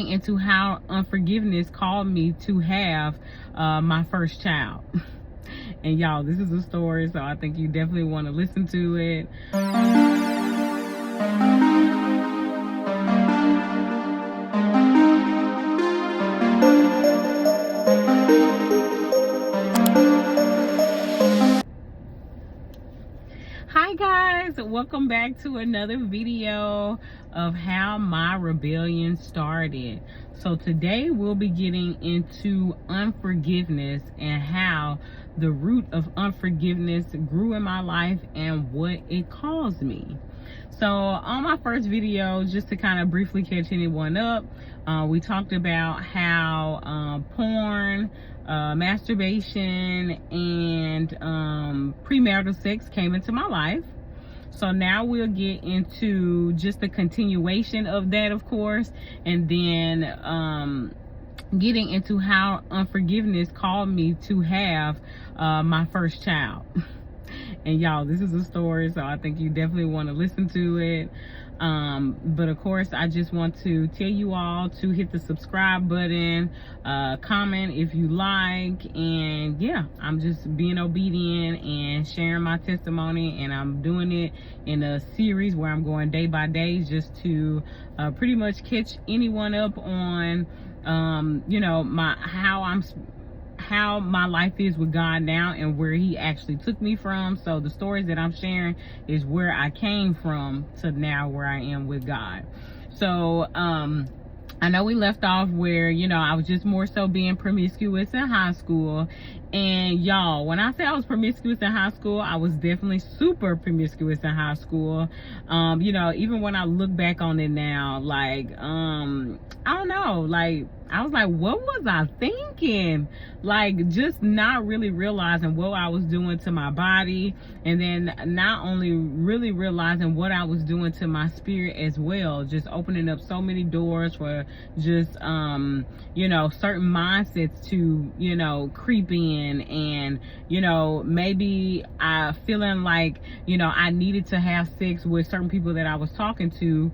Into how unforgiveness called me to have my first child. And y'all, this is a story, so I think you definitely want to listen to it. Hi guys, welcome back to another video of how my rebellion started. So today we'll be getting into unforgiveness and how the root of unforgiveness grew in my life and what it caused me. So on my first video, just to kind of briefly catch anyone up, we talked about how porn, masturbation, and premarital sex came into my life. So now we'll get into just the continuation of that, of course, and then getting into how unforgiveness called me to have my first child. And y'all, this is a story, so I think you definitely want to listen to it. But of course, I just want to tell you all to hit the subscribe button, comment if you like, and yeah, I'm just being obedient and sharing my testimony, and I'm doing it in a series where I'm going day by day just to pretty much catch anyone up on you know, how my life is with God now and where he actually took me from. So the stories that I'm sharing is where I came from to now where I am with God. So I know we left off where, you know, I was just more so being promiscuous in high school. And y'all, when I say I was promiscuous in high school, I was definitely super promiscuous in high school. You know, even when I look back on it now, like, I don't know, like, I was like, what was I thinking? Like, just not really realizing what I was doing to my body, and then not only really realizing what I was doing to my spirit as well, just opening up so many doors for just, you know, certain mindsets to, you know, creep in. And, you know, maybe I feeling like, you know, I needed to have sex with certain people that I was talking to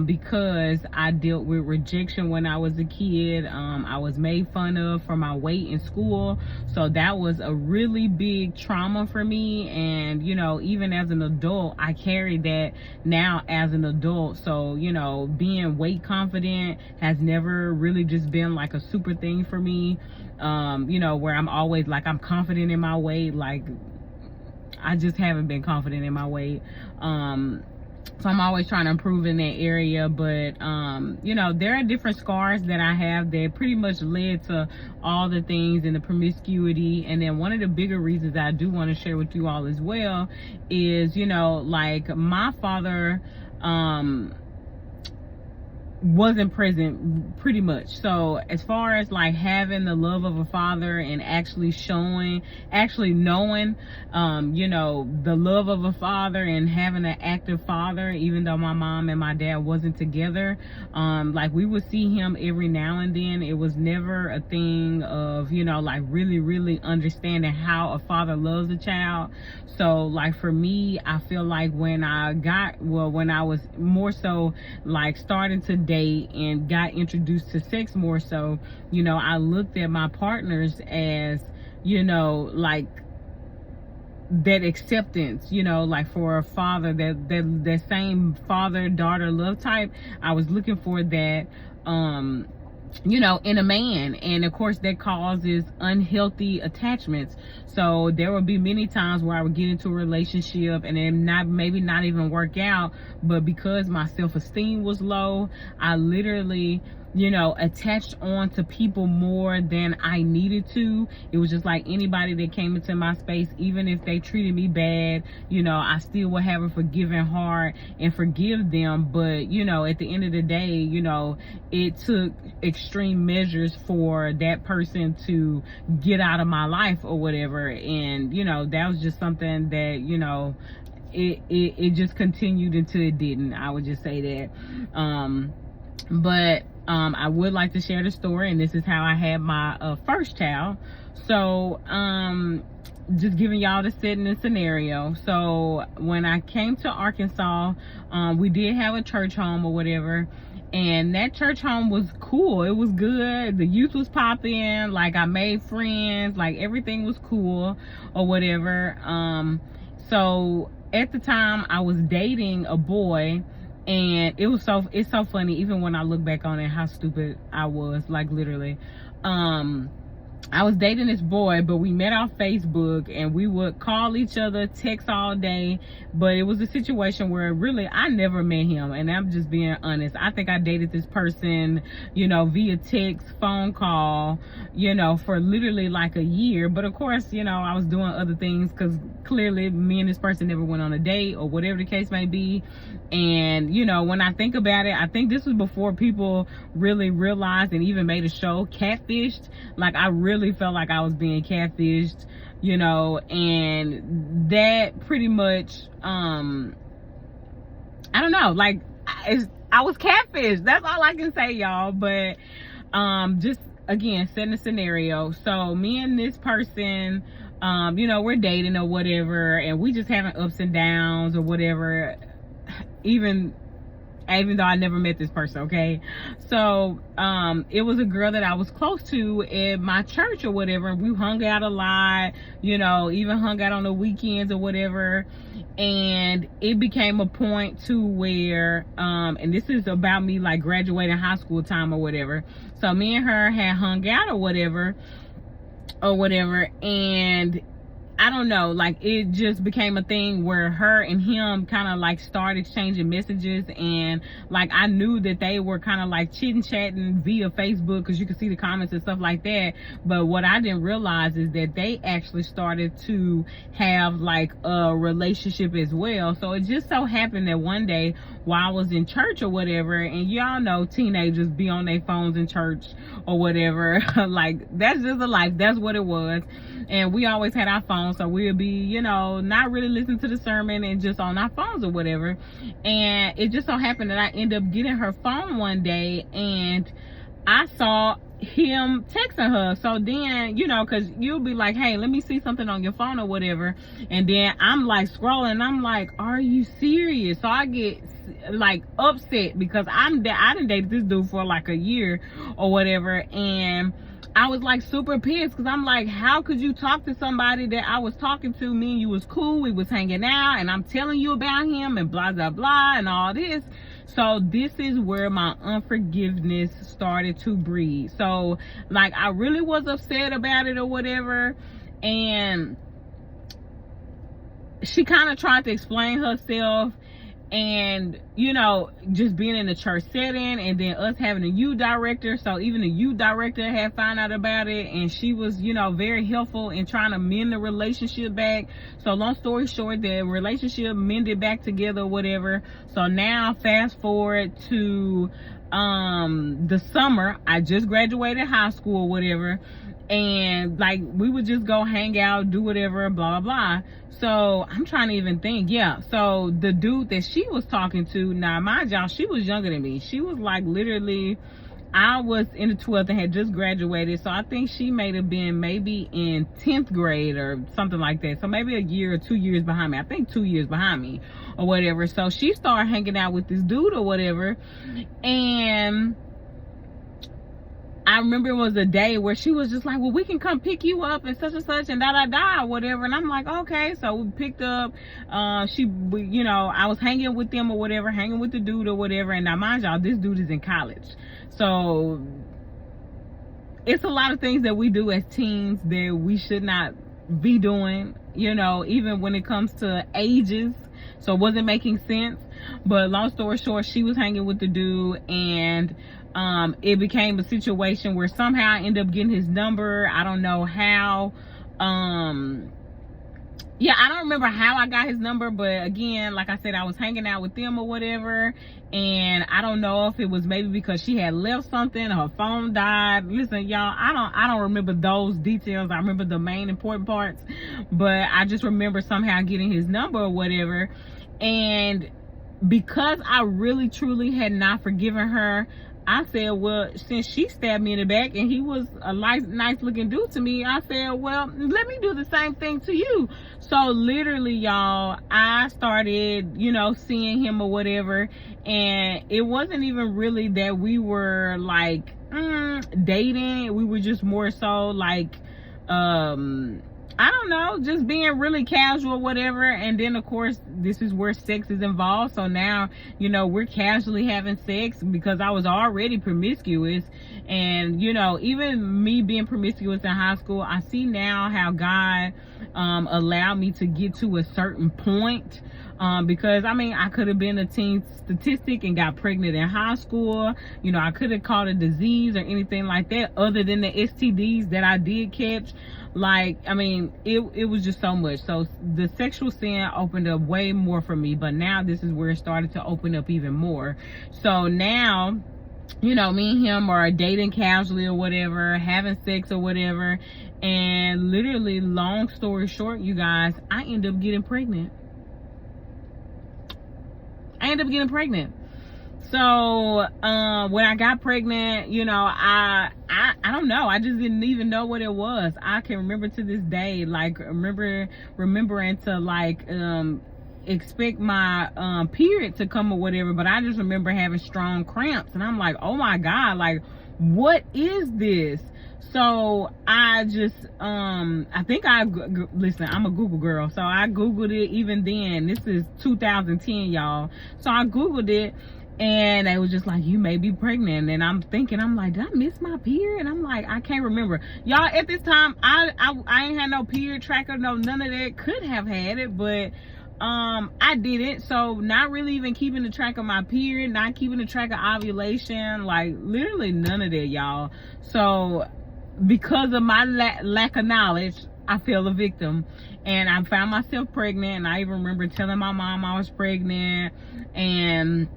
because I dealt with rejection when I was a kid. I was made fun of for my weight in school, so that was a really big trauma for me. And, you know, even as an adult, I carry that now as an adult. So, you know, being weight confident has never really just been like a super thing for me. You know, where I'm always like, I'm confident in my weight. Like, I just haven't been confident in my weight. So I'm always trying to improve in that area. But, you know, there are different scars that I have that pretty much led to all the things and the promiscuity. And then one of the bigger reasons I do want to share with you all as well is, you know, like, my father, wasn't present pretty much. So as far as like having the love of a father and actually knowing, you know, the love of a father and having an active father, even though my mom and my dad wasn't together, like, we would see him every now and then. It was never a thing of, you know, like, really understanding how a father loves a child. So like, for me, I feel like when I was more so like starting to date and got introduced to sex more so, you know, I looked at my partners as, you know, like, that acceptance, you know, like, for a father, that same father-daughter love type. I was looking for that, you know, in a man. And of course that causes unhealthy attachments. So there would be many times where I would get into a relationship and then maybe not even work out, but because my self-esteem was low, I literally, you know, attached on to people more than I needed to. It was just like anybody that came into my space, even if they treated me bad, you know, I still would have a forgiving heart and forgive them. But, you know, at the end of the day, you know, it took extreme measures for that person to get out of my life or whatever. And, you know, that was just something that, you know, it just continued until it didn't. I would just say that. But I would like to share the story, and this is how I had my first child. So just giving y'all the setting and scenario. So when I came to Arkansas, we did have a church home or whatever, And that church home was cool. It was good. The youth was popping. Like, I made friends. Like, everything was cool or whatever. So at the time I was dating a boy, and it's so funny, even when I look back on it, how stupid I was. Like, literally, I was dating this boy, but we met on Facebook, and we would call each other, text all day. But it was a situation where really I never met him, and I'm just being honest. I think I dated this person, via text, phone call, for literally like a year. But of course, I was doing other things, because clearly me and this person never went on a date or whatever the case may be. And when I think about it, I think this was before people really realized and even made a show, Catfished. Like, I really felt like I was being catfished, and that pretty much, I don't know, like, I was catfished. That's all I can say, y'all. But just again, setting a scenario. So me and this person, we're dating or whatever, and we just having ups and downs or whatever, even though I never met this person, okay? So it was a girl that I was close to at my church or whatever, and we hung out a lot, even hung out on the weekends or whatever. And it became a point to where and this is about me like graduating high school time or whatever. So me and her had hung out or whatever, and I don't know, like, it just became a thing where her and him kind of like started exchanging messages, and like I knew that they were kind of like chit-chatting via Facebook, because you could see the comments and stuff like that. But what I didn't realize is that they actually started to have like a relationship as well. So it just so happened that one day while I was in church or whatever, and y'all know teenagers be on their phones in church or whatever, like, that's just a life, that's what it was. And we always had our phones, so we'll be, not really listening to the sermon and just on our phones or whatever. And it just so happened that I ended up getting her phone one day, and I saw him texting her. So then, because you'll be like, hey, let me see something on your phone or whatever. And then I'm like scrolling, and I'm like, are you serious? So I get like upset, because I didn't date this dude for like a year or whatever. And I was like super pissed, because I'm like, how could you talk to somebody that I was talking to? Me and you was cool, we was hanging out, and I'm telling you about him and blah blah blah and all this. So this is where my unforgiveness started to breed. So like, I really was upset about it or whatever, and she kind of tried to explain herself. And just being in the church setting, and then us having a youth director, so even the youth director had found out about it, and she was very helpful in trying to mend the relationship back. So long story short, the relationship mended back together or whatever. So now fast forward to the summer, I just graduated high school or whatever, and like we would just go hang out, do whatever, blah blah blah. So I'm trying to even think. Yeah, so the dude that she was talking to, now mind y'all, she was younger than me. She was like, literally, I was in the 12th and had just graduated, so I think she may have been maybe in 10th grade or something like that. So maybe a year or 2 years behind me. I think 2 years behind me or whatever. So she started hanging out with this dude or whatever, and I remember it was a day where she was just like, well, we can come pick you up and such and da da da whatever. And I'm like, okay. So we picked up, I was hanging with them or whatever, hanging with the dude or whatever. And now mind y'all, this dude is in college, so it's a lot of things that we do as teens that we should not be doing, even when it comes to ages. So it wasn't making sense. But long story short, she was hanging with the dude, and it became a situation where somehow I ended up getting his number. I don't know how. I don't remember how I got his number, but again, like I said, I was hanging out with them or whatever, and I don't know if it was maybe because she had left something, her phone died. Listen, y'all, I don't remember those details. I remember the main important parts, but I just remember somehow getting his number or whatever. And because I really truly had not forgiven her, I said, well, since she stabbed me in the back and he was a nice looking dude to me, I said, well, let me do the same thing to you. So literally, y'all, I started, seeing him or whatever. And it wasn't even really that we were like dating. We were just more so like, I don't know, just being really casual, whatever. And then of course, this is where sex is involved. So now, we're casually having sex because I was already promiscuous. And, even me being promiscuous in high school, I see now how God allowed me to get to a certain point. Because I could have been a teen statistic and got pregnant in high school. I could have caught a disease or anything like that other than the STDs that I did catch. Like, it was just so much. So the sexual sin opened up way more for me, but now this is where it started to open up even more. So now, me and him are dating casually or whatever, having sex or whatever. And literally, long story short, you guys, I end up getting pregnant. So when I got pregnant, I don't know, I just didn't even know what it was. I can remember to this day, like remembering to like expect my period to come or whatever, but I just remember having strong cramps, and I'm like, oh my God, like what is this? So I just I think listen, I'm a Google girl, so I Googled it. Even then, this is 2010, y'all. So I Googled it, and they was just like, you may be pregnant. And I'm thinking, I'm like, did I miss my period? And I'm like, I can't remember, y'all. At this time, I ain't had no period tracker, no none of that. Could have had it, but I didn't. So not really even keeping the track of my period, not keeping the track of ovulation, like literally none of that, y'all. So because of my lack of knowledge, I fell a victim, and I found myself pregnant. And I even remember telling my mom I was pregnant. And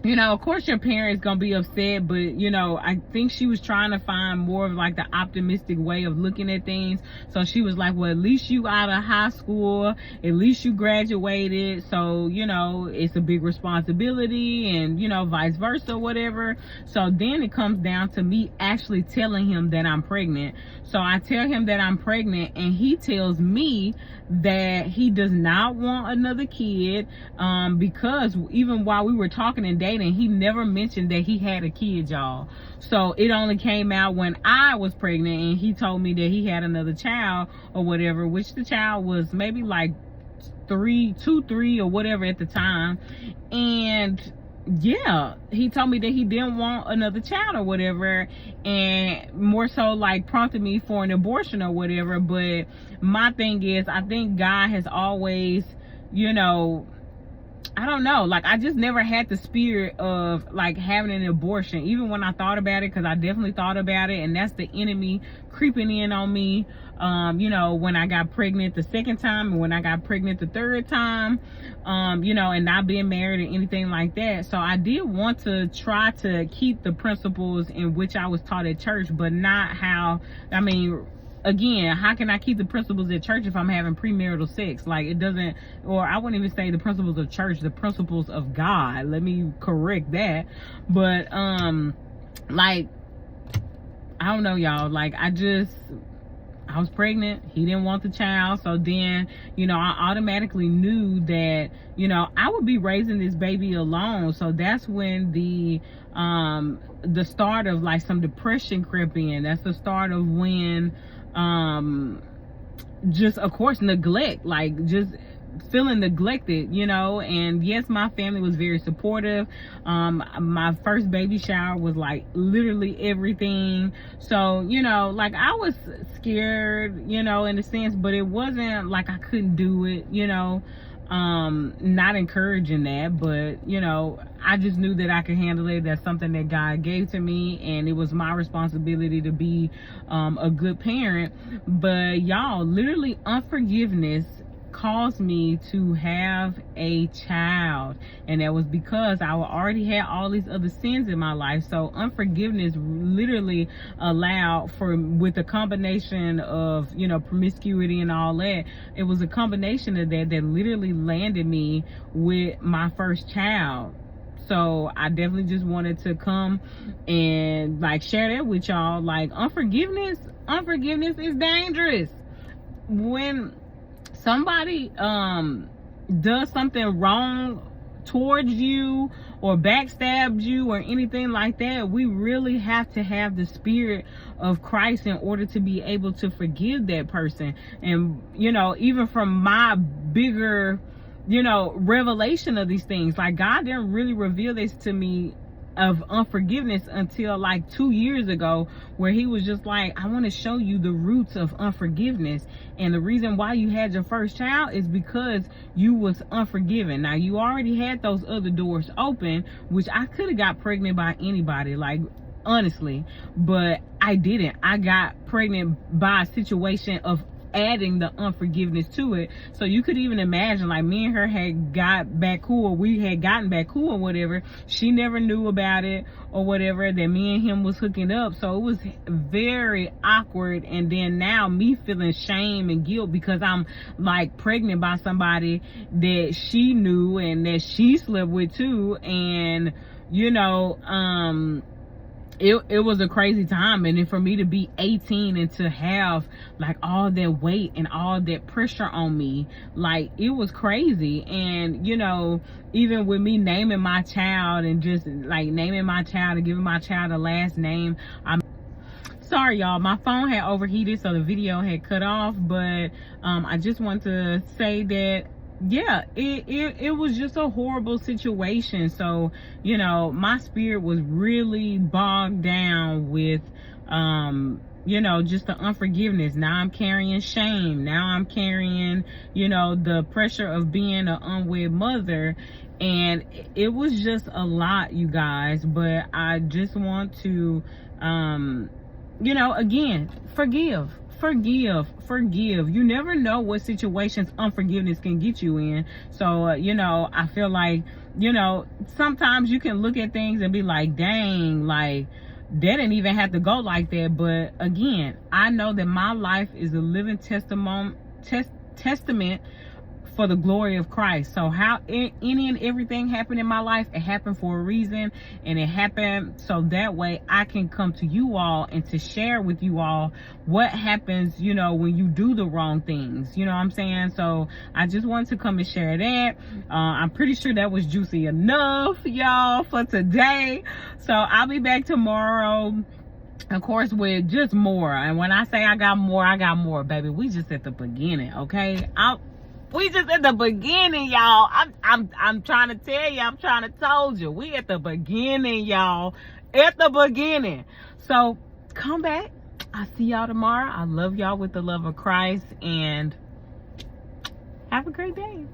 of course your parents gonna be upset, but I think she was trying to find more of like the optimistic way of looking at things. So she was like, well, at least you out of high school, at least you graduated, so it's a big responsibility, and vice versa, whatever. So then it comes down to me actually telling him that I'm pregnant. So I tell him that I'm pregnant, and he tells me that he does not want another kid, because even while we were talking and dating, he never mentioned that he had a kid, y'all. So it only came out when I was pregnant, and he told me that he had another child or whatever, which the child was maybe like 3 or whatever at the time. And yeah, he told me that he didn't want another child or whatever, and more so like prompted me for an abortion or whatever. But my thing is, I think God has always, I don't know, like I just never had the spirit of like having an abortion, even when I thought about it, because I definitely thought about it, and that's the enemy creeping in on me. When I got pregnant the second time, and when I got pregnant the third time, and not being married or anything like that. So I did want to try to keep the principles in which I was taught at church, but not how, again, how can I keep the principles at church if I'm having premarital sex? Like, it doesn't, or I wouldn't even say the principles of church, the principles of God. Let me correct that. But, like, I don't know, y'all. Like, I was pregnant. He didn't want the child. So then, I automatically knew that, I would be raising this baby alone. So that's when the start of like some depression crept in. That's the start of when, just of course neglect, like just feeling neglected, and yes, my family was very supportive. My first baby shower was like literally everything. So, like I was scared, in a sense, but it wasn't like I couldn't do it, not encouraging that, but I just knew that I could handle it. That's something that God gave to me, and it was my responsibility to be a good parent. But y'all, literally unforgiveness caused me to have a child, and that was because I already had all these other sins in my life. So unforgiveness literally allowed for, with a combination of promiscuity and all that, it was a combination of that literally landed me with my first child. So I definitely just wanted to come and like share that with y'all. Like unforgiveness is dangerous. When somebody does something wrong towards you or backstabs you or anything like that, we really have to have the spirit of Christ in order to be able to forgive that person. And even from my bigger revelation of these things, like God didn't really reveal this to me of unforgiveness until like 2 years ago, where he was just like, I want to show you the roots of unforgiveness, and the reason why you had your first child is because you was unforgiven. Now you already had those other doors open, which I could have got pregnant by anybody, like honestly, but I didn't. I got pregnant by a situation of adding the unforgiveness to it. So you could even imagine, like, me and her had got back cool, we had gotten back cool or whatever. She never knew about it or whatever, that me and him was hooking up. So it was very awkward. And then now me feeling shame and guilt because I'm like pregnant by somebody that she knew and that she slept with too. And it was a crazy time. And then for me to be 18 and to have like all that weight and all that pressure on me, like it was crazy. And even with me naming my child and just like naming my child and giving my child a last name, I'm sorry y'all, my phone had overheated, so the video had cut off. But I just want to say that it was just a horrible situation. So my spirit was really bogged down with just the unforgiveness. Now I'm carrying shame. Now I'm carrying the pressure of being an unwed mother, and it was just a lot, you guys. But I just want to again, forgive. You never know what situations unforgiveness can get you in. So I feel like sometimes you can look at things and be like, dang, like that didn't even have to go like that. But again, I know that my life is a living testament for the glory of Christ. So how any and everything happened in my life, it happened for a reason, and it happened so that way I can come to you all and to share with you all what happens when you do the wrong things. You know what I'm saying? So I just wanted to come and share that. I'm pretty sure that was juicy enough, y'all, for today. So I'll be back tomorrow, of course, with just more. And when I say I got more, baby. We just at the beginning, okay? We just at the beginning, y'all. I'm trying to tell you, I'm trying to told you. We at the beginning, y'all. At the beginning. So come back. I'll see y'all tomorrow. I love y'all with the love of Christ, and have a great day.